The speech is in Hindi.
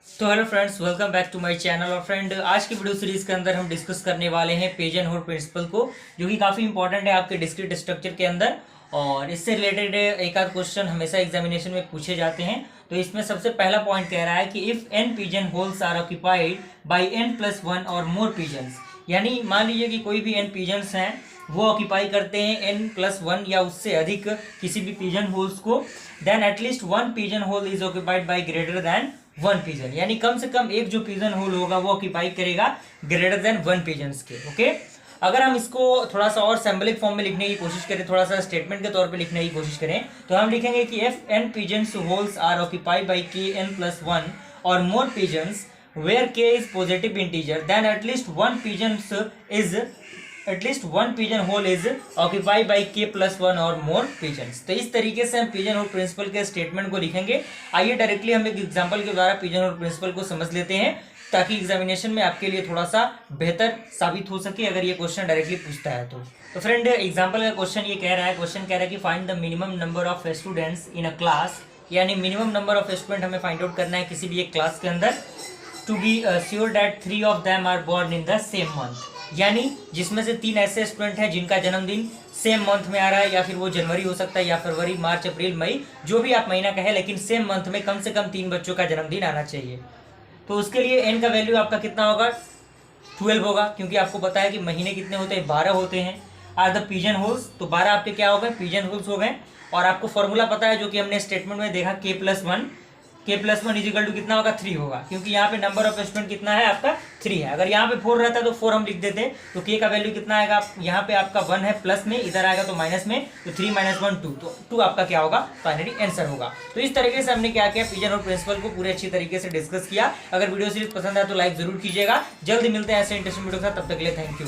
तो hello friends, welcome back to my channel. और फ्रेंड, आज की वीडियो सीरीज के अंदर हम डिस्कस करने वाले हैं पिजनहोल प्रिंसिपल को, जो कि काफ़ी इंपॉर्टेंट है आपके डिस्क्रीट स्ट्रक्चर के अंदर। और इससे रिलेटेड एक आध क्वेश्चन हमेशा एग्जामिनेशन में पूछे जाते हैं। तो इसमें सबसे पहला पॉइंट कह रहा है कि if n pigeon holes are occupied by n+1 और मोर पिजन्स, यानी मान लीजिए कि कोई भी n पिजन्स हैं वो ऑक्यूपाई करते हैं n+1 या उससे अधिक किसी भी पिजन होल्स को, then at least one pigeon hole is occupied by greater than one pigeon, यानी कम से कम एक जो पिजन होल होगा वो ऑक्यूपाई करेगा ग्रेटर देन वन पिजन्स के। ओके, अगर हम इसको थोड़ा सा और सिंबलिक फॉर्म में लिखने की कोशिश करें, थोड़ा सा स्टेटमेंट के तौर पे लिखने की कोशिश करें, तो हम लिखेंगे कि if n pigeons holes are occupied by k n+1 और more pigeons where k is positive integer, then at least one pigeon hole is occupied by k+1 और मोर पिजन्स। तो इस तरीके से हम पिजन होल प्रिंसिपल के स्टेटमेंट को लिखेंगे। आइए डायरेक्टली हम एक एग्जांपल के द्वारा पिजन होल प्रिंसिपल को समझ लेते हैं, ताकि एग्जामिनेशन में आपके लिए थोड़ा सा बेहतर साबित हो सके अगर ये क्वेश्चन डायरेक्टली पूछता है तो फ्रेंड, एग्जाम्पल का क्वेश्श्चन ये कह रहा है, क्वेश्चन कह रहा है कि find the minimum number of students in a class, यानी मिनिमम नंबर ऑफ स्टूडेंट हमें फाइंड आउट करना है किसी भी एक क्लास के अंदर, to be sure that 3 of them are born in the same month, यानी जिसमें से 3 ऐसे स्टूडेंट हैं जिनका जन्मदिन सेम मंथ में आ रहा है, या फिर वो जनवरी हो सकता है या फरवरी, मार्च, अप्रैल, मई, जो भी आप महीना कहें, लेकिन सेम मंथ में कम से कम 3 बच्चों का जन्मदिन आना चाहिए। तो उसके लिए n का वैल्यू आपका कितना होगा, 12 होगा, क्योंकि आपको पता है कि महीने कितने होते हैं, 12 होते हैं। आर द पिजन होल्स, तो 12 आपके क्या हो गए, पिजन होल्स हो गए। और आपको फॉर्मूला पता है जो कि हमने स्टेटमेंट में देखा, k+1 इजिकल टू कितना होगा, 3 होगा, क्योंकि यहाँ पे नंबर ऑफ स्टूडेंट कितना है आपका, 3 है। अगर यहाँ पे 4 रहता तो 4 हम लिख देते, तो k का वैल्यू कितना आएगा, यहाँ पे आपका 1 है प्लस में, इधर आएगा तो माइनस में, तो 3 - 1 2, तो 2 आपका क्या होगा, फाइनली आंसर होगा। तो इस तरीके से हमने क्या किया, पिजन होल प्रिंसिपल को पूरे अच्छी तरीके से डिस्कस किया। अगर वीडियो सीरीज पसंद आए तो लाइक जरूर कीजिएगा। जल्द मिलते हैं ऐसे इंटरेस्टिंग वीडियो के साथ, तब तक के लिए थैंक यू।